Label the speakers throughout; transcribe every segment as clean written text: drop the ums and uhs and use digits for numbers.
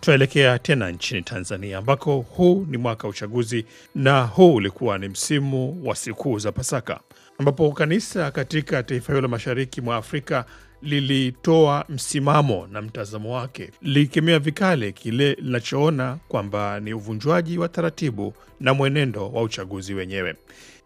Speaker 1: Tuelekea tena nchini Tanzania ambako huu ni mwaka uchaguzi na huu ulikuwa ni msimu wa sikukuu za Pasaka ambapo kanisa katika taifa hilo la mashariki mwa Afrika lilitoa msimamo na mtazamo wake likemea vikali kile linachoona kwamba ni uvunjwaji wa taratibu na mwenendo wa uchaguzi wenyewe.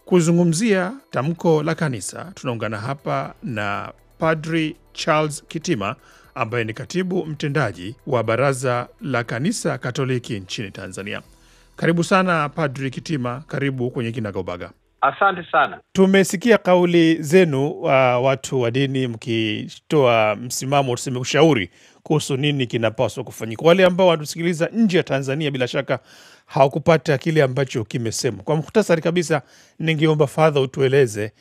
Speaker 1: Kuzungumzia tamko la kanisa tunaungana hapa na Padri Charles Kitima ambaye ni katibu mtendaji wa Baraza la Kanisa Katoliki nchini Tanzania. Karibu sana Padri Kitima, karibu kwenye Kinagaubaga.
Speaker 2: Asante sana.
Speaker 1: Tumesikia kauli zenu watu wa dini mkitoa msimamo, tuseme ushauri kuhusu nini kinapaswa kufanyika. Wale ambao wanatusikiliza nje ya Tanzania bila shaka hawakupata kile ambacho kimesema. Kwa mukhtasari kabisa, ningeomba Father utueleze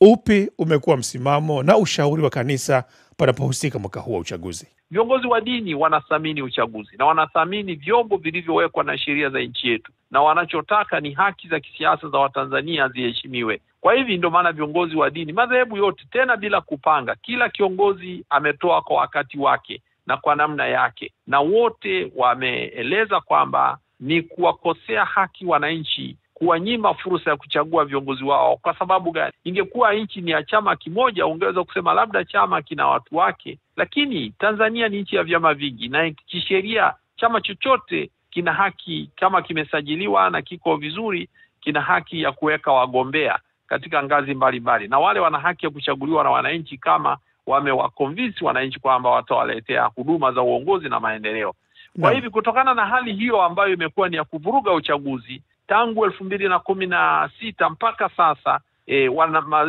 Speaker 1: upi umekuwa msimamo na ushauri wa kanisa panapohusika mwaka huu wa uchaguzi.
Speaker 2: Viongozi wa dini wanathamini uchaguzi na wanathamini vyombo vilivyowekwa na sheria za nchi yetu, na wanachotaka ni haki za kisiasa za Watanzania ziheshimiwe. Kwa hivi ndio maana viongozi wa dini, madhehebu yote, tena bila kupanga, kila kiongozi ametoa kwa wakati wake na kwa namna yake, na wote wameeleza kwamba ni kuwakosea haki wananchi kuwanyima fursa ya kuchagua viongozi wao. Kwa sababu gani? Ingekuwa nchi ni ya chama kimoja, ungeweza kusema labda chama kina watu wake, lakini Tanzania ni nchi ya vyama vingi, na kisheria chama chochote kina haki, kama kimesajiliwa na kiko vizuri, kina haki ya kuweka wagombea katika ngazi mbalimbali, na wale wana haki ya kuchaguliwa na wananchi kama wamewaconvince wananchi kwamba watawaletea huduma za uongozi na maendeleo. Kwa hivi kutokana na hali hiyo ambayo imekuwa ni ya kuvuruga uchaguzi tangu 2016 mpaka sasa,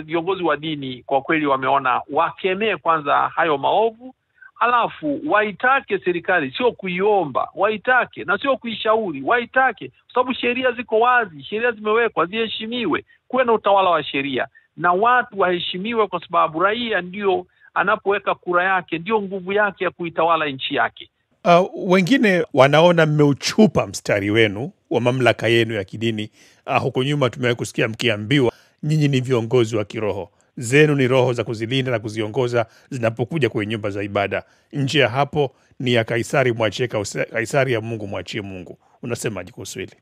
Speaker 2: viongozi wa dini kwa kweli wameona wakemee kwanza hayo maovu, alafu waitake serikali, sio kuiomba, waitake na sio kuishauri, waitake, kwa sababu sheria ziko wazi, sheria zimewekwa, ziheshimiwe, kuwe na utawala wa sheria na watu waheshimiwe, kwa sababu raia ndio anapoweka kura yake, ndio nguvu yake ya kuitawala nchi yake.
Speaker 1: Wengine wanaona mmeuchupa mstari wenu wa mamlaka yenu ya kidini. Huko nyuma tumewahi kusikia mkiambiwa nyinyi ni viongozi wa kiroho, zenu ni roho za kuzilinda na kuziongoza zinapokuja kwenye nyumba za ibada. Nje ya hapo ni ya Kaisari, mwachie Kaisari, ya Mungu mwachie Mungu. Unasemaje kuhusu hili?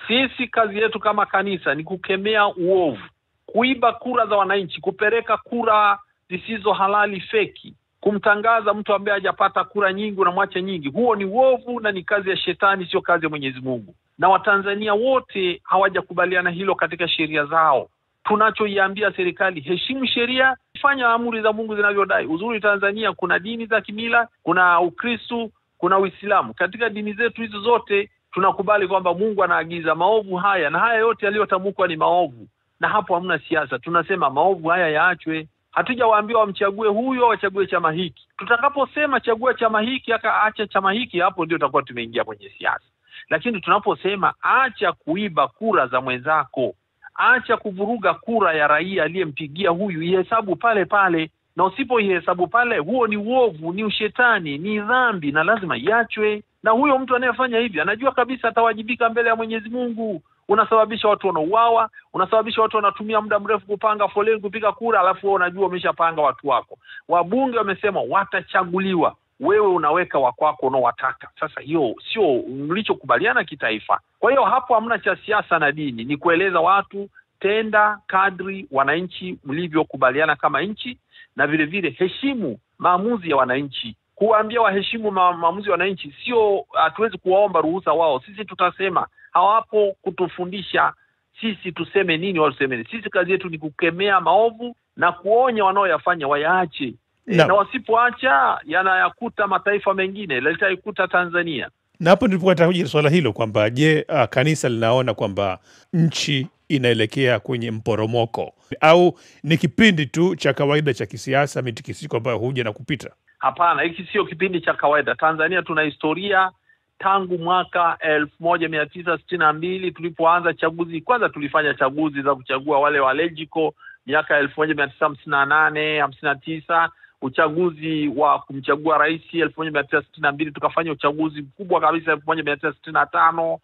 Speaker 2: Sisi kazi yetu kama kanisa ni kukemea uovu, kuiba kura za wananchi, kupeleka kura zisizo halali, feki, kumtangaza mtu ambaye hajapata kura nyingi na mwache nyingi. Huo ni uovu na ni kazi ya shetani, sio kazi ya Mwenyezi Mungu. Na Watanzania wote hawajakubaliana hilo katika sheria zao. Tunachoiambia serikali, heshimu sheria, fanya amri za Mungu zinavyodai. Uzuri Tanzania kuna dini za kimila, kuna Ukristo, kuna Uislamu. Katika dini zetu hizo zote tunakubali kwamba Mungu anaagiza maovu haya, na haya yote yaliyotamkwa ni maovu, na hapo hamna siasa. Tunasema maovu haya yaachwe. Hatujawaambia wamchague huyo, wachague chama hiki. Tutakaposema chagua chama hiki acha chama hiki, hapo ndio tutakuwa tumeingia kwenye siasa. Lakini tunaposema acha kuiba kura za mwenzako, acha kuvuruga kura ya raia aliyempigia huyu, ihesabu pale pale, na usipoihesabu pale, huo ni uovu, ni ushetani, ni dhambi, na lazima iachwe. Na huyo mtu anayefanya hivi anajua kabisa atawajibika mbele ya Mwenyezi Mungu. Unasababisha watu wanauawa, unasababisha watu wanatumia muda mrefu kupanga foleni kupiga kura, alafu wewe unajua umeshapanga watu wako. Wabunge wamesema watachaguliwa, wewe unaweka wakwako unaowataka. Sasa hiyo sio mlichokubaliana kitaifa. Kwa hiyo hapo hamna cha siasa na dini, ni kueleza watu tenda kadri wananchi mlivyokubaliana kama nchi, na vile vile heshimu maamuzi ya wananchi. Kuambia waheshimu maamuzi ya wananchi, sio hatuwezi kuwaomba ruhusa wao. Sisi tutasema, hawapo kutufundisha sisi tuseme nini wao tuseme nini. Sisi kazi yetu ni kukemea maovu na kuonya wanaoyafanya wayaache. Na wasipoacha yanayakuta mataifa mengine, litaikuta Tanzania.
Speaker 1: Na hapo ndipo nitakuja swala hilo kwamba je, kanisa linaona kwamba nchi inaelekea kwenye mporomoko au ni kipindi tu cha kawaida cha kisiasa, mitikisiko ambayo huja na kupita?
Speaker 2: Hapana, hiki sio kipindi cha kawaida. Tanzania tuna historia tangu mwaka 1962 tulipoanza chaguzi. Kwanza tulifanya chaguzi za kuchagua wale wa Legico miaka 1958, 59, uchaguzi wa kumchagua rais 1962, tukafanya uchaguzi mkubwa kabisa 1965,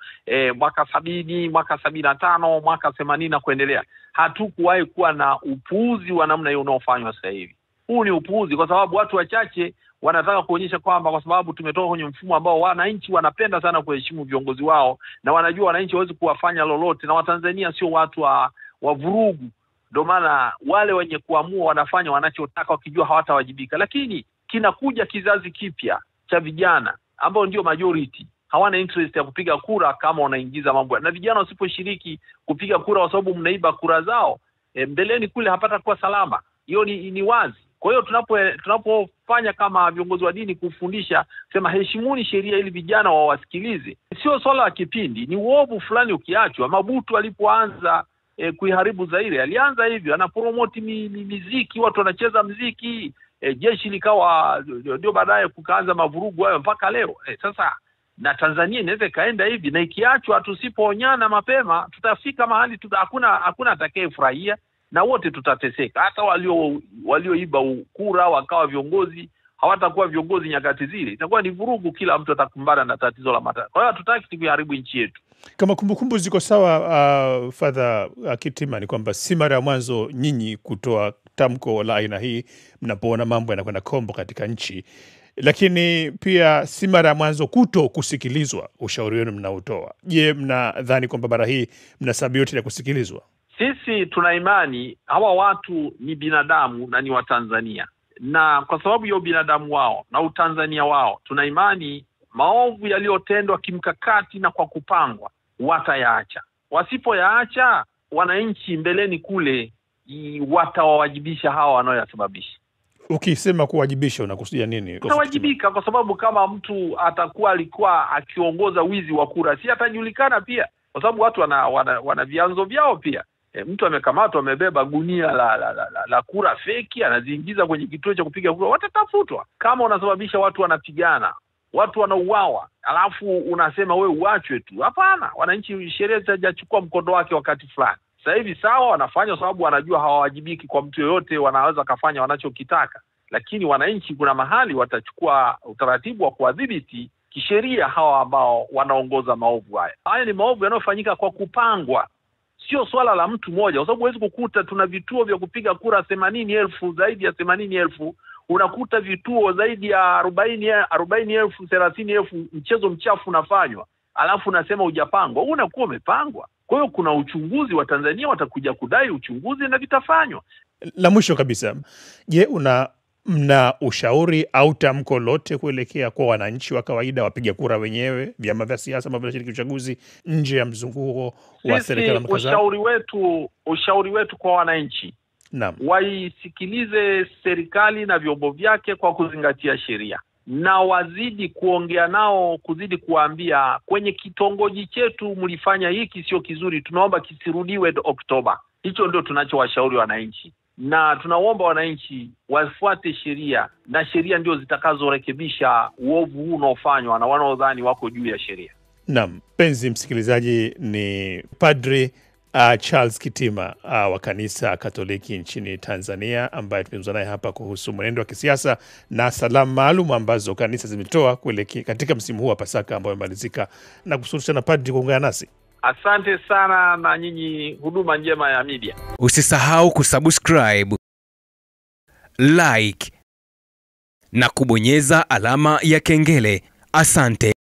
Speaker 2: mwaka 70, mwaka 75, mwaka 80 na kuendelea. Hatukuwahi kuwa na upuuzi wa namna hiyo unaofanywa sasa hivi. Huu ni upuuzi, kwa sababu watu wachache wanataka kuonyesha kwamba kwa sababu tumetoka kwenye mfumo ambao wananchi wanapenda sana kuheshimu viongozi wao, na wanajua wananchi hawezi kuwafanya lolote, na Watanzania sio watu wa vurugu. Ndio maana wale wenye kuamua wanafanya wanachotaka wakijua hawatawajibika. Lakini kinakuja kizazi kipya cha vijana ambao ndio majority, hawana interest ya kupiga kura kama wanaingiza mambo. Na vijana wasiposhiriki kupiga kura kwa sababu mnaiba kura zao, mbeleni kule hapata kuwa salama. Hiyo ni wazi. Kwa hiyo tunapofanya kama viongozi wa dini kufundisha sema heshimuni sheria ili vijana wawasikilize, sio swala la kipindi, ni uovu fulani ukiachwa. Mabutu alipoanza kuiharibu Zaire alianza hivyo, anapromote muziki, watu wanacheza muziki, jeshi likawa, ndio baadaye kukaanza mavurugu hayo mpaka leo. Sasa na Tanzania inaweza kaenda hivi, na ikiachwa tusipoonyana mapema tutafika mahali hakuna atakayefurahia, na wote tutateseka. Hata walioiba kura wakawa viongozi hawatakuwa viongozi nyakati zile, itakuwa ni vurugu, kila mtu atakumbana na tatizo la matatizo. Kwa hiyo hatutaki kuharibu nchi yetu.
Speaker 1: Kama kumbukumbu ziko sawa, Father Kitima, ni kwamba si mara ya mwanzo nyinyi kutoa tamko la aina hii mnapoona mambo yanakwenda kombo katika nchi, lakini pia si mara ya mwanzo kusikilizwa ushauri wenu mnaotoa. Je, mnadhani kwamba bara hii mna sababu yote ya kusikilizwa?
Speaker 2: Sisi tuna imani hawa watu ni binadamu na ni Watanzania, na kwa sababu ya binadamu wao na Utanzania wao, tuna imani maovu yaliyotendwa kimkakati na kwa kupangwa watayaacha. Wasipoyaacha, wananchi mbeleni kule watawawajibisha hawa wanaoyasababisha.
Speaker 1: Ukisema kuwajibisha unakusudia nini?
Speaker 2: Watawajibika kwa sababu kama mtu alikuwa akiongoza wizi wa kura, si atajulikana pia, kwa sababu watu wana vyanzo vyao pia. Mtu amekamatwa amebeba gunia la kura feki, anaziingiza kwenye kituo cha kupiga kura, watatafutwa. Kama unasababisha watu wanapigana, watu wanauawa, alafu unasema we uachwe tu, hapana. Wananchi, sheria zitajachukua mkondo wake wakati fulani. Sasa hivi sawa, wanafanya sababu wanajua hawawajibiki kwa mtu yoyote, wanaweza kafanya wanachokitaka, lakini wananchi kuna mahali watachukua utaratibu wa kuadhibiti kisheria hawa ambao wanaongoza maovu haya. Haya ni maovu yanayofanyika kwa kupangwa, sio swala la mtu mmoja, kwa sababu huwezi kukuta tuna vituo vya kupiga kura 80,000, zaidi ya 80,000, unakuta vituo zaidi ya 40,000, 30,000, mchezo mchafu unafanywa, alafu unasema hujapangwa. Unakuwa umepangwa. Kwa hiyo kuna uchunguzi, wa Tanzania watakuja kudai uchunguzi na vitafanywa.
Speaker 1: La mwisho kabisa, je, mna ushauri au tamko lote kuelekea kwa wananchi wa kawaida, wapiga kura wenyewe, vyama vya siasa ambavyo vinashiriki uchaguzi nje ya mzunguko wa serikali?
Speaker 2: Ushauri wetu kwa wananchi,
Speaker 1: naam,
Speaker 2: waisikilize serikali na vyombo vyake kwa kuzingatia sheria, na wazidi kuongea nao, kuzidi kuambia kwenye kitongoji chetu mlifanya hiki sio kizuri, tunaomba kisirudiwe Oktoba. Hicho ndio tunachowashauri wananchi, na tunaomba wananchi wafuate sheria, na sheria ndio zitakazorekebisha uovu huu unaofanywa na wanaodhani wako juu ya sheria.
Speaker 1: Naam, penzi msikilizaji, ni Padri Charles Kitima wa kanisa Katoliki nchini Tanzania, ambaye tumezungumza naye hapa kuhusu mwenendo wa kisiasa na salamu maalum ambazo kanisa zimetoa kuelekea katika msimu huu wa Pasaka ambao umemalizika, na kushukuru na Padri kuungana nasi.
Speaker 2: Asante sana, na nyinyi huduma njema ya media.
Speaker 3: Usisahau kusubscribe, like na kubonyeza alama ya kengele. Asante.